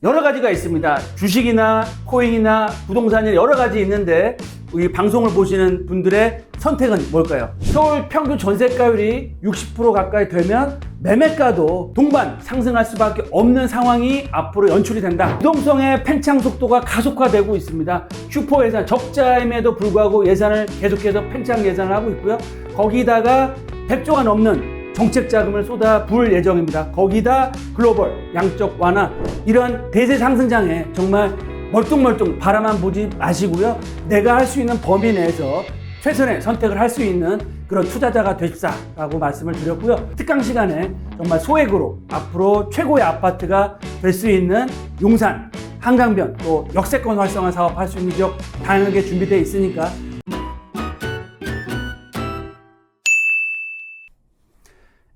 여러 가지가 있습니다. 주식이나 코인이나 부동산이 여러 가지 있는데 우리 방송을 보시는 분들의 선택은 뭘까요? 서울 평균 전세가율이 60% 가까이 되면 매매가도 동반 상승할 수밖에 없는 상황이 앞으로 연출이 된다. 부동산의 팽창 속도가 가속화되고 있습니다. 슈퍼 예산, 적자임에도 불구하고 예산을 계속해서 팽창 예산을 하고 있고요. 거기다가 100조가 넘는 정책 자금을 쏟아 부을 예정입니다. 거기다 글로벌 양적 완화, 이런 대세 상승장에 정말 멀뚱멀뚱 바라만 보지 마시고요. 내가 할 수 있는 범위 내에서 최선의 선택을 할 수 있는 그런 투자자가 되십사라고 말씀을 드렸고요. 특강 시간에 정말 소액으로 앞으로 최고의 아파트가 될 수 있는 용산, 한강변, 또 역세권 활성화 사업 할 수 있는 지역 다양하게 준비되어 있으니까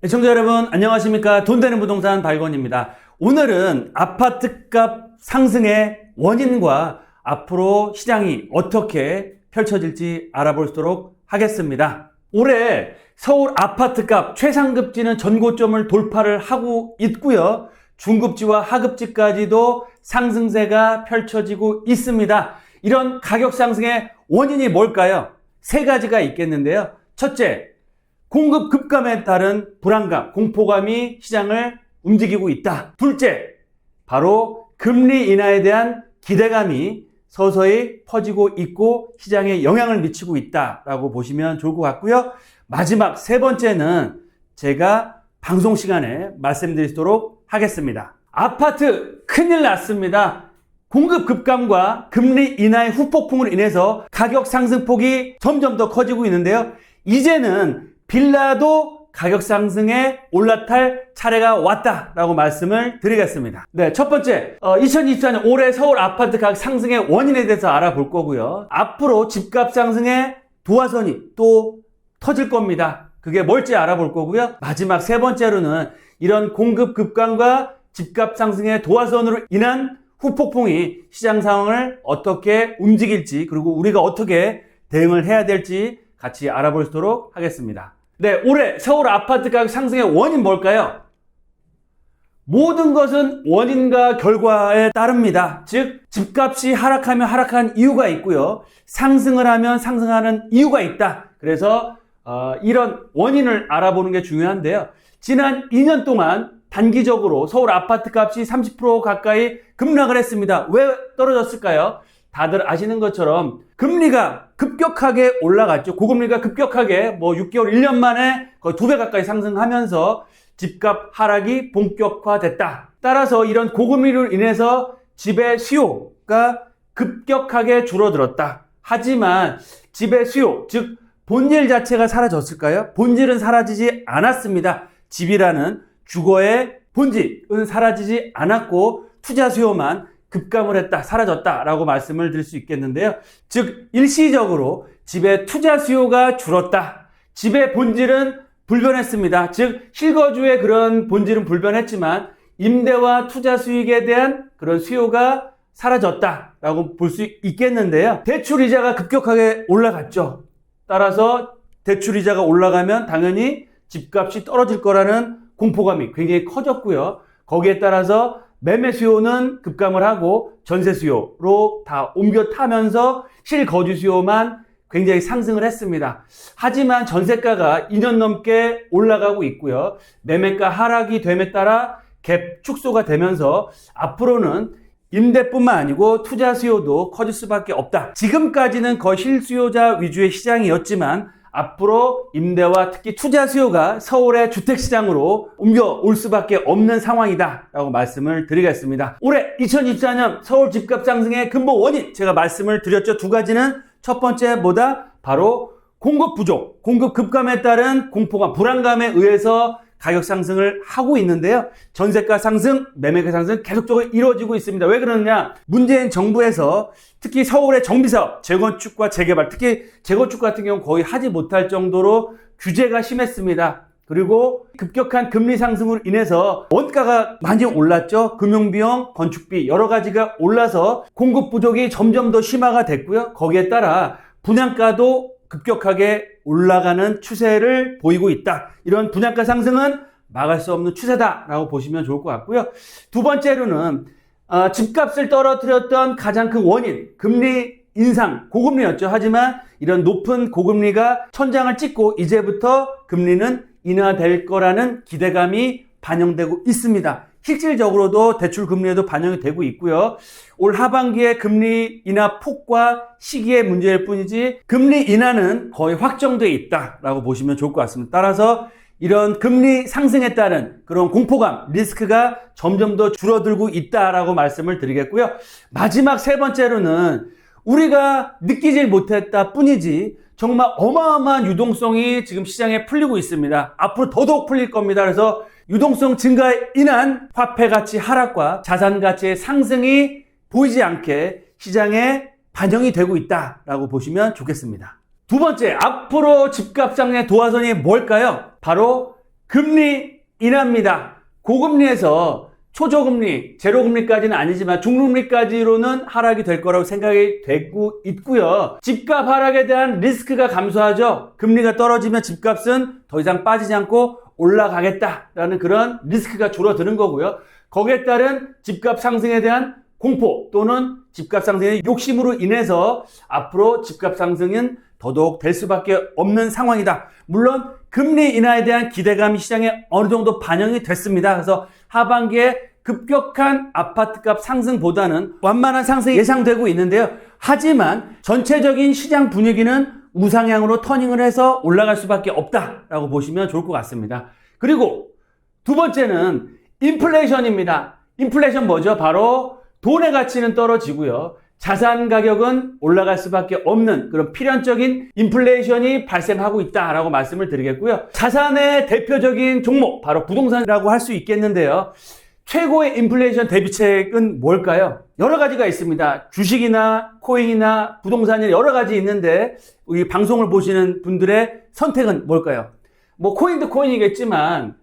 시청자 여러분 안녕하십니까? 돈 되는 부동산 발권입니다. 오늘은 아파트값 상승의 원인과 앞으로 시장이 어떻게 펼쳐질지 알아보도록 하겠습니다. 올해 서울 아파트값 최상급지는 전고점을 돌파를 하고 있고요. 중급지와 하급지까지도 상승세가 펼쳐지고 있습니다. 이런 가격 상승의 원인이 뭘까요? 세 가지가 있겠는데요. 첫째, 공급 급감에 따른 불안감, 공포감이 시장을 움직이고 있다. 둘째, 바로 금리 인하에 대한 기대감이 서서히 퍼지고 있고 시장에 영향을 미치고 있다라고 보시면 좋을 것 같고요. 마지막 세 번째는 제가 방송 시간에 말씀드리도록 하겠습니다. 아파트 큰일 났습니다. 공급 급감과 금리 인하의 후폭풍으로 인해서 가격 상승폭이 점점 더 커지고 있는데요. 이제는 빌라도 가격 상승에 올라탈 차례가 왔다라고 말씀을 드리겠습니다. 네, 첫 번째, 2024년 올해 서울 아파트 가격 상승의 원인에 대해서 알아볼 거고요. 앞으로 집값 상승의 도화선이 또 터질 겁니다. 그게 뭘지 알아볼 거고요. 마지막 세 번째로는 이런 공급 급감과 집값 상승의 도화선으로 인한 후폭풍이 시장 상황을 어떻게 움직일지, 그리고 우리가 어떻게 대응을 해야 될지 같이 알아보도록 하겠습니다. 네, 올해 서울 아파트 가격 상승의 원인 뭘까요? 모든 것은 원인과 결과에 따릅니다. 즉, 집값이 하락하면 하락한 이유가 있고요. 상승을 하면 상승하는 이유가 있다. 그래서 이런 원인을 알아보는 게 중요한데요. 지난 2년 동안 단기적으로 서울 아파트 값이 30% 가까이 급락을 했습니다. 왜 떨어졌을까요? 다들 아시는 것처럼 금리가 급격하게 올라갔죠. 고금리가 급격하게 6개월, 1년 만에 거의 2배 가까이 상승하면서 집값 하락이 본격화됐다. 따라서 이런 고금리로 인해서 집의 수요가 급격하게 줄어들었다. 하지만 집의 수요, 즉 본질 자체가 사라졌을까요? 본질은 사라지지 않았습니다. 집이라는 주거의 본질은 사라지지 않았고 투자 수요만 급감을 했다, 사라졌다라고 말씀을 드릴 수 있겠는데요. 즉 일시적으로 집의 투자 수요가 줄었다. 집의 본질은 불변했습니다. 즉 실거주의 그런 본질은 불변했지만 임대와 투자 수익에 대한 그런 수요가 사라졌다라고 볼 수 있겠는데요. 대출 이자가 급격하게 올라갔죠. 따라서 대출 이자가 올라가면 당연히 집값이 떨어질 거라는 공포감이 굉장히 커졌고요. 거기에 따라서 매매 수요는 급감을 하고 전세 수요로 다 옮겨 타면서 실거주 수요만 굉장히 상승을 했습니다. 하지만 전세가가 2년 넘게 올라가고 있고요. 매매가 하락이 됨에 따라 갭 축소가 되면서 앞으로는 임대뿐만 아니고 투자 수요도 커질 수밖에 없다. 지금까지는 거의 실수요자 위주의 시장이었지만 앞으로 임대와 특히 투자 수요가 서울의 주택시장으로 옮겨올 수밖에 없는 상황이다 라고 말씀을 드리겠습니다. 올해 2024년 서울 집값 상승의 근본 원인 제가 말씀을 드렸죠. 두 가지는 첫 번째 뭐다? 바로 공급 부족, 공급 급감에 따른 공포감, 불안감에 의해서 가격 상승을 하고 있는데요. 전세가 상승, 매매가 상승 계속적으로 이루어지고 있습니다. 왜 그러느냐? 문재인 정부에서 특히 서울의 정비사업, 재건축과 재개발, 특히 재건축 같은 경우는 거의 하지 못할 정도로 규제가 심했습니다. 그리고 급격한 금리 상승으로 인해서 원가가 많이 올랐죠. 금융비용, 건축비 여러 가지가 올라서 공급 부족이 점점 더 심화가 됐고요. 거기에 따라 분양가도 급격하게 올라가는 추세를 보이고 있다. 이런 분양가 상승은 막을 수 없는 추세다라고 보시면 좋을 것 같고요. 두 번째로는 집값을 떨어뜨렸던 가장 큰 원인, 금리 인상, 고금리였죠. 하지만 이런 높은 고금리가 천장을 찍고 이제부터 금리는 인하될 거라는 기대감이 반영되고 있습니다. 실질적으로도 대출 금리에도 반영이 되고 있고요. 올 하반기에 금리 인하 폭과 시기의 문제일 뿐이지 금리 인하는 거의 확정돼 있다라고 보시면 좋을 것 같습니다. 따라서 이런 금리 상승에 따른 그런 공포감, 리스크가 점점 더 줄어들고 있다라고 말씀을 드리겠고요. 마지막 세 번째로는 우리가 느끼질 못했다 뿐이지 정말 어마어마한 유동성이 지금 시장에 풀리고 있습니다. 앞으로 더더욱 풀릴 겁니다. 그래서 유동성 증가에 인한 화폐 가치 하락과 자산 가치의 상승이 보이지 않게 시장에 반영이 되고 있다라고 보시면 좋겠습니다. 두 번째, 앞으로 집값 상승의 도화선이 뭘까요? 바로 금리 인하입니다. 고금리에서 초저금리, 제로금리까지는 아니지만 중금리까지로는 하락이 될 거라고 생각이 되고 있고요. 집값 하락에 대한 리스크가 감소하죠. 금리가 떨어지면 집값은 더 이상 빠지지 않고 올라가겠다라는 그런 리스크가 줄어드는 거고요. 거기에 따른 집값 상승에 대한 공포 또는 집값 상승의 욕심으로 인해서 앞으로 집값 상승은 더더욱 될 수밖에 없는 상황이다. 물론 금리 인하에 대한 기대감이 시장에 어느 정도 반영이 됐습니다. 그래서 하반기에 급격한 아파트값 상승보다는 완만한 상승이 예상되고 있는데요. 하지만 전체적인 시장 분위기는 우상향으로 터닝을 해서 올라갈 수밖에 없다라고 보시면 좋을 것 같습니다. 그리고 두 번째는 인플레이션입니다. 인플레이션 뭐죠? 바로 돈의 가치는 떨어지고요. 자산 가격은 올라갈 수밖에 없는 그런 필연적인 인플레이션이 발생하고 있다라고 말씀을 드리겠고요. 자산의 대표적인 종목, 바로 부동산이라고 할 수 있겠는데요. 최고의 인플레이션 대비책은 뭘까요? 여러 가지가 있습니다. 주식이나 코인이나 부동산이 여러 가지 있는데 이 방송을 보시는 분들의 선택은 뭘까요? 뭐 코인도 코인이겠지만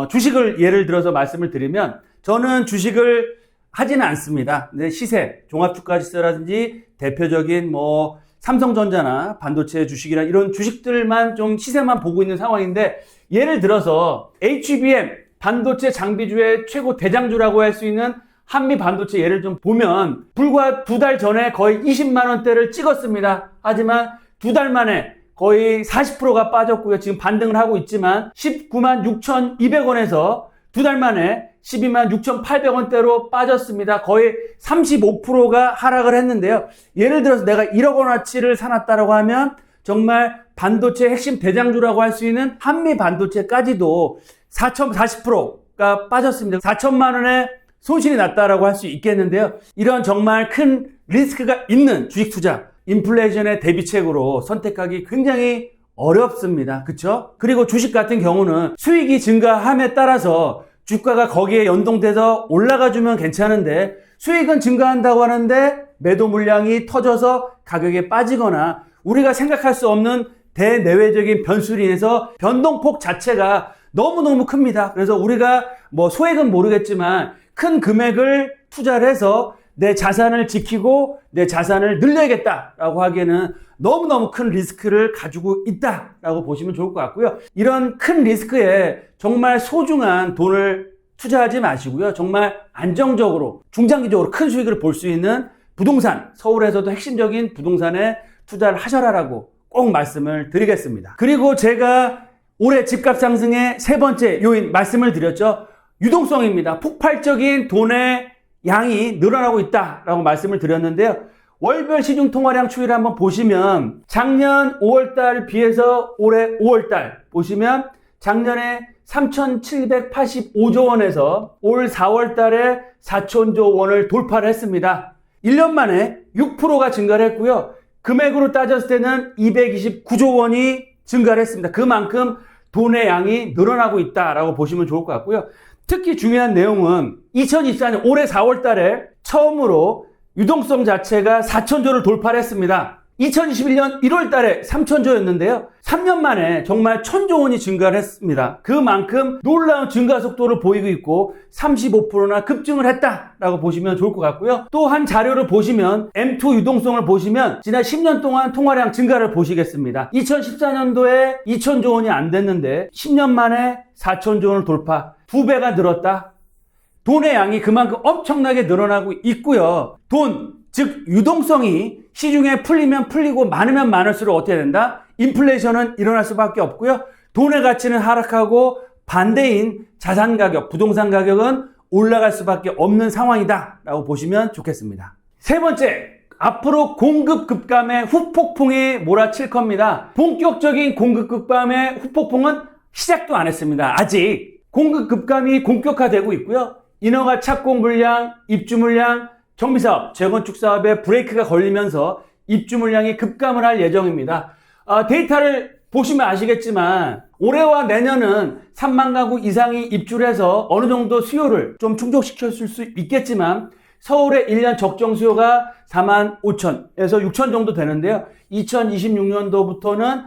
주식을 예를 들어서 말씀을 드리면 저는 주식을 하지는 않습니다. 근데 시세, 종합주가지수라든지 대표적인 뭐 삼성전자나 반도체 주식이나 이런 주식들만 좀 시세만 보고 있는 상황인데 예를 들어서 HBM 반도체 장비주의 최고 대장주라고 할 수 있는 한미 반도체 예를 좀 보면 불과 2달 전에 거의 20만 원대를 찍었습니다. 하지만 2달 만에 거의 40%가 빠졌고요. 지금 반등을 하고 있지만 19만 6,200원에서 2달 만에 12만 6,800원대로 빠졌습니다. 거의 35%가 하락을 했는데요. 예를 들어서 내가 1억 원어치를 사놨다라고 하면 정말 반도체 핵심 대장주라고 할 수 있는 한미 반도체까지도 40%가 빠졌습니다. 4천만 원의 손실이 났다라고 할 수 있겠는데요. 이런 정말 큰 리스크가 있는 주식 투자, 인플레이션의 대비책으로 선택하기 굉장히 어렵습니다. 그렇죠? 그리고 주식 같은 경우는 수익이 증가함에 따라서 주가가 거기에 연동돼서 올라가주면 괜찮은데 수익은 증가한다고 하는데 매도 물량이 터져서 가격이 빠지거나 우리가 생각할 수 없는 대내외적인 변수로 인해서 변동폭 자체가 너무너무 큽니다. 그래서 우리가 뭐 소액은 모르겠지만 큰 금액을 투자를 해서 내 자산을 지키고 내 자산을 늘려야겠다라고 하기에는 너무너무 큰 리스크를 가지고 있다라고 보시면 좋을 것 같고요. 이런 큰 리스크에 정말 소중한 돈을 투자하지 마시고요. 정말 안정적으로 중장기적으로 큰 수익을 볼 수 있는 부동산, 서울에서도 핵심적인 부동산에 투자를 하셔라라고 꼭 말씀을 드리겠습니다. 그리고 제가 올해 집값 상승의 세 번째 요인 말씀을 드렸죠. 유동성입니다. 폭발적인 돈의 양이 늘어나고 있다라고 말씀을 드렸는데요. 월별 시중 통화량 추이를 한번 보시면 작년 5월달 비해서 올해 5월달 보시면 작년에 3,785조 원에서 올 4월달에 4천조 원을 돌파를 했습니다. 1년 만에 6%가 증가를 했고요. 금액으로 따졌을 때는 229조 원이 증가를 했습니다. 그만큼 돈의 양이 늘어나고 있다라고 보시면 좋을 것 같고요. 특히 중요한 내용은 2024년 올해 4월 달에 처음으로 유동성 자체가 4천조를 돌파를 했습니다. 2021년 1월 달에 3천조였는데요. 3년 만에 정말 1,000조 원이 증가를 했습니다. 그만큼 놀라운 증가 속도를 보이고 있고 35%나 급증을 했다라고 보시면 좋을 것 같고요. 또 한 자료를 보시면 M2 유동성을 보시면 지난 10년 동안 통화량 증가를 보시겠습니다. 2014년도에 2,000조 원이 안 됐는데 10년 만에 4,000조 원을 돌파, 2배가 늘었다. 돈의 양이 그만큼 엄청나게 늘어나고 있고요. 돈, 즉 유동성이 시중에 풀리면 풀리고 많으면 많을수록 어떻게 된다? 인플레이션은 일어날 수밖에 없고요. 돈의 가치는 하락하고 반대인 자산 가격, 부동산 가격은 올라갈 수밖에 없는 상황이다 라고 보시면 좋겠습니다. 세 번째, 앞으로 공급 급감의 후폭풍이 몰아칠 겁니다. 본격적인 공급 급감의 후폭풍은 시작도 안 했습니다. 아직 공급 급감이 본격화되고 있고요. 인허가 착공 물량, 입주 물량, 정비사업, 재건축 사업에 브레이크가 걸리면서 입주 물량이 급감을 할 예정입니다. 데이터를 보시면 아시겠지만 올해와 내년은 3만 가구 이상이 입주를 해서 어느 정도 수요를 좀 충족시켰을 수 있겠지만 서울의 1년 적정 수요가 4만 5천에서 6천 정도 되는데요. 2026년도부터는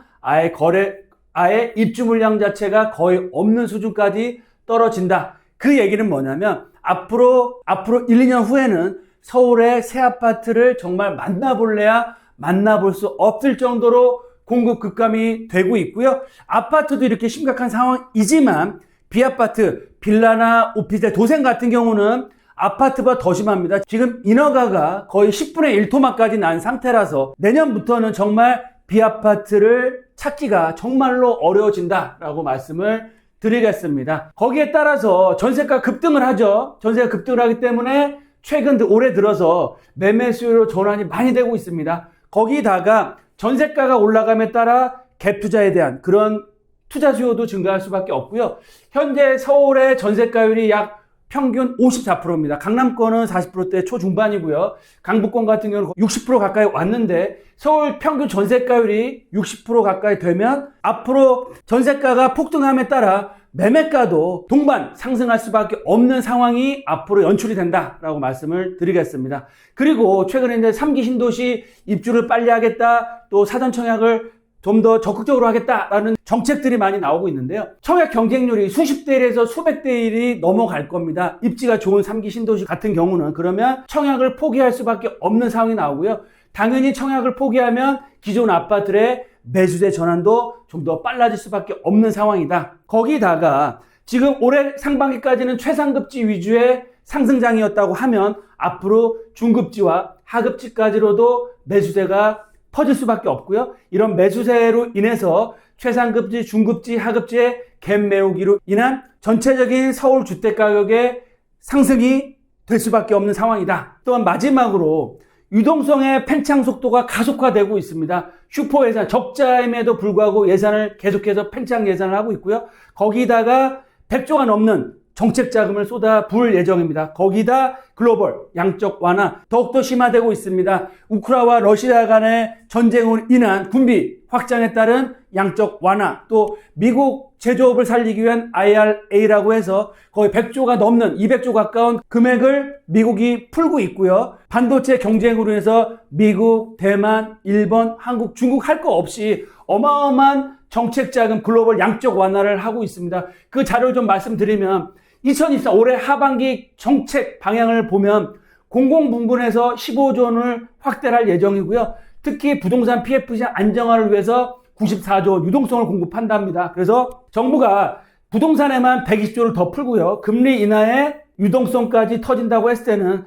아예 입주 물량 자체가 거의 없는 수준까지 떨어진다. 그 얘기는 뭐냐면 앞으로 1, 2년 후에는 서울의 새 아파트를 정말 만나볼래야 만나볼 수 없을 정도로 공급 급감이 되고 있고요. 아파트도 이렇게 심각한 상황이지만 비아파트, 빌라나 오피스텔, 도생 같은 경우는 아파트보다 더 심합니다. 지금 인허가가 거의 10분의 1 토막까지 난 상태라서 내년부터는 정말 비아파트를 찾기가 정말로 어려워진다라고 말씀을 드리겠습니다. 거기에 따라서 전세가 급등을 하죠. 전세가 급등을 하기 때문에 최근 올해 들어서 매매 수요로 전환이 많이 되고 있습니다. 거기다가 전세가가 올라감에 따라 갭 투자에 대한 그런 투자 수요도 증가할 수밖에 없고요. 현재 서울의 전세가율이 약 평균 54%입니다. 강남권은 40%대 초중반이고요. 강북권 같은 경우는 60% 가까이 왔는데 서울 평균 전세가율이 60% 가까이 되면 앞으로 전세가가 폭등함에 따라 매매가도 동반 상승할 수밖에 없는 상황이 앞으로 연출이 된다라고 말씀을 드리겠습니다. 그리고 최근에 이제 3기 신도시 입주를 빨리 하겠다, 또 사전 청약을 좀 더 적극적으로 하겠다라는 정책들이 많이 나오고 있는데요. 청약 경쟁률이 수십 대 1에서 수백 대 1이 넘어갈 겁니다. 입지가 좋은 3기 신도시 같은 경우는 그러면 청약을 포기할 수밖에 없는 상황이 나오고요. 당연히 청약을 포기하면 기존 아파트의 매수세 전환도 좀 더 빨라질 수밖에 없는 상황이다. 거기다가 지금 올해 상반기까지는 최상급지 위주의 상승장이었다고 하면 앞으로 중급지와 하급지까지로도 매수세가 퍼질 수밖에 없고요. 이런 매수세로 인해서 최상급지, 중급지, 하급지의 갭 메우기로 인한 전체적인 서울 주택가격의 상승이 될 수밖에 없는 상황이다. 또한 마지막으로 유동성의 팽창 속도가 가속화되고 있습니다. 슈퍼 예산, 적자임에도 불구하고 예산을 계속해서 팽창 예산을 하고 있고요. 거기다가 100조가 넘는 정책 자금을 쏟아 부을 예정입니다. 거기다 글로벌 양적 완화 더욱더 심화되고 있습니다. 우크라이나와 러시아 간의 전쟁으로 인한 군비 확장에 따른 양적 완화, 또 미국 제조업을 살리기 위한 IRA라고 해서 거의 100조가 넘는 200조 가까운 금액을 미국이 풀고 있고요. 반도체 경쟁으로 인해서 미국, 대만, 일본, 한국, 중국 할 거 없이 어마어마한 정책 자금 글로벌 양적 완화를 하고 있습니다. 그 자료를 좀 말씀드리면 2024 올해 하반기 정책 방향을 보면 공공부문에서 15조 원을 확대할 예정이고요. 특히 부동산 PF 시장 안정화를 위해서 94조 유동성을 공급한답니다. 그래서 정부가 부동산에만 120조를 더 풀고요. 금리 인하에 유동성까지 터진다고 했을 때는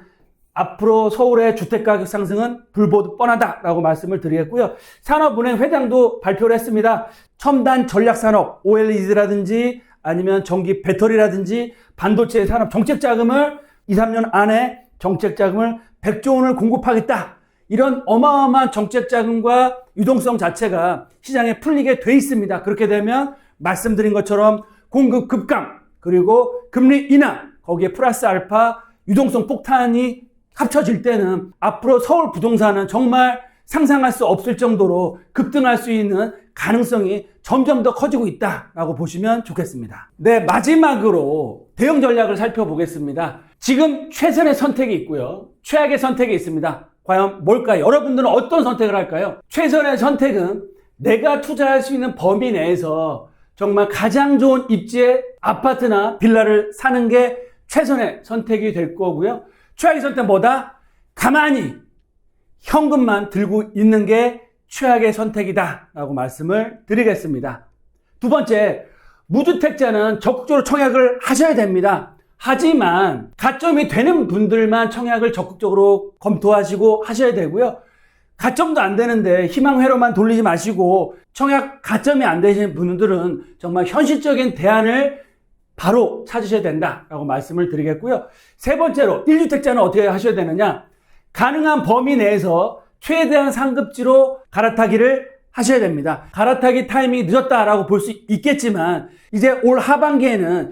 앞으로 서울의 주택가격 상승은 불보듯 뻔하다라고 말씀을 드리겠고요. 산업은행 회장도 발표를 했습니다. 첨단 전략산업 OLED라든지 아니면 전기 배터리라든지 반도체 산업 정책 자금을 2, 3년 안에 정책 자금을 100조 원을 공급하겠다. 이런 어마어마한 정책 자금과 유동성 자체가 시장에 풀리게 돼 있습니다. 그렇게 되면 말씀드린 것처럼 공급 급감 그리고 금리 인하 거기에 플러스 알파 유동성 폭탄이 합쳐질 때는 앞으로 서울 부동산은 정말 상상할 수 없을 정도로 급등할 수 있는 가능성이 점점 더 커지고 있다라고 보시면 좋겠습니다. 네, 마지막으로 대응 전략을 살펴보겠습니다. 지금 최선의 선택이 있고요. 최악의 선택이 있습니다. 과연 뭘까요? 여러분들은 어떤 선택을 할까요? 최선의 선택은 내가 투자할 수 있는 범위 내에서 정말 가장 좋은 입지의 아파트나 빌라를 사는 게 최선의 선택이 될 거고요. 최악의 선택은 뭐다? 가만히 현금만 들고 있는 게 최악의 선택이다 라고 말씀을 드리겠습니다. 두 번째, 무주택자는 적극적으로 청약을 하셔야 됩니다. 하지만 가점이 되는 분들만 청약을 적극적으로 검토하시고 하셔야 되고요. 가점도 안 되는데 희망회로만 돌리지 마시고 청약 가점이 안 되시는 분들은 정말 현실적인 대안을 바로 찾으셔야 된다라고 말씀을 드리겠고요. 세 번째로 1주택자는 어떻게 하셔야 되느냐? 가능한 범위 내에서 최대한 상급지로 갈아타기를 하셔야 됩니다. 갈아타기 타이밍이 늦었다라고 볼 수 있겠지만 이제 올 하반기에는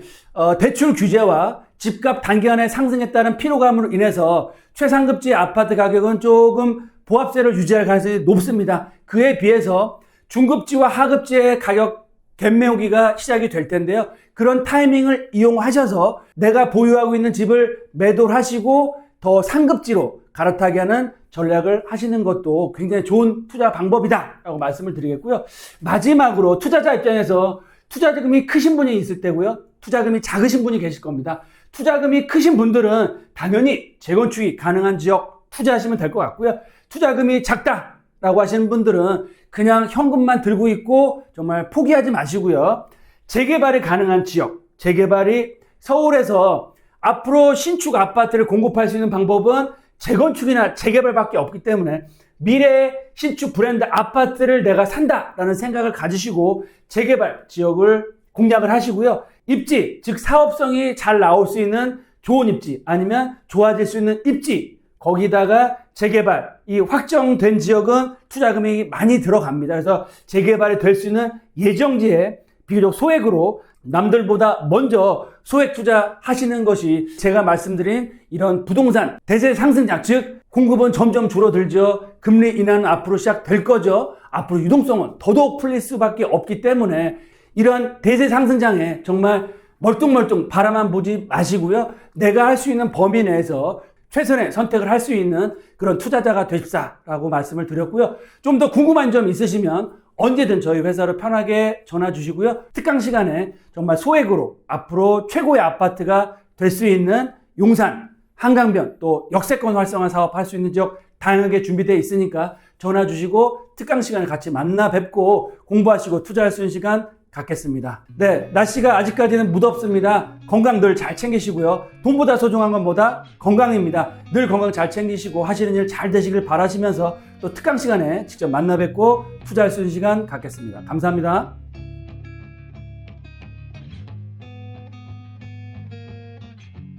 대출 규제와 집값 단기간에 상승에 따른 피로감으로 인해서 최상급지 아파트 가격은 조금 보합세를 유지할 가능성이 높습니다. 그에 비해서 중급지와 하급지의 가격 갭매우기가 시작이 될 텐데요. 그런 타이밍을 이용하셔서 내가 보유하고 있는 집을 매도를 하시고 더 상급지로 갈아타게 하는 전략을 하시는 것도 굉장히 좋은 투자 방법이다 라고 말씀을 드리겠고요. 마지막으로 투자자 입장에서 투자금이 크신 분이 있을 때고요. 투자금이 작으신 분이 계실 겁니다. 투자금이 크신 분들은 당연히 재건축이 가능한 지역 투자하시면 될 것 같고요. 투자금이 작다라고 하시는 분들은 그냥 현금만 들고 있고 정말 포기하지 마시고요. 재개발이 가능한 지역, 재개발이 서울에서 앞으로 신축 아파트를 공급할 수 있는 방법은 재건축이나 재개발밖에 없기 때문에 미래의 신축 브랜드 아파트를 내가 산다라는 생각을 가지시고 재개발 지역을 공략을 하시고요. 입지, 즉 사업성이 잘 나올 수 있는 좋은 입지 아니면 좋아질 수 있는 입지, 거기다가 재개발, 이 확정된 지역은 투자금이 많이 들어갑니다. 그래서 재개발이 될 수 있는 예정지에 비교적 소액으로 남들보다 먼저 소액 투자하시는 것이 제가 말씀드린 이런 부동산 대세 상승장, 즉 공급은 점점 줄어들죠. 금리 인하는 앞으로 시작될 거죠. 앞으로 유동성은 더더욱 풀릴 수밖에 없기 때문에 이런 대세 상승장에 정말 멀뚱멀뚱 바라만 보지 마시고요. 내가 할 수 있는 범위 내에서 최선의 선택을 할 수 있는 그런 투자자가 되십사라고 말씀을 드렸고요. 좀 더 궁금한 점 있으시면 언제든 저희 회사로 편하게 전화 주시고요. 특강 시간에 정말 소액으로 앞으로 최고의 아파트가 될 수 있는 용산, 한강변 또 역세권 활성화 사업 할 수 있는 지역 다양하게 준비되어 있으니까 전화 주시고 특강 시간에 같이 만나 뵙고 공부하시고 투자할 수 있는 시간 갖겠습니다. 네, 날씨가 아직까지는 무덥습니다. 건강 늘 잘 챙기시고요. 돈보다 소중한 건 뭐다? 건강입니다. 늘 건강 잘 챙기시고 하시는 일 잘 되시길 바라시면서 또 특강 시간에 직접 만나 뵙고 투자할 수 있는 시간 갖겠습니다. 감사합니다.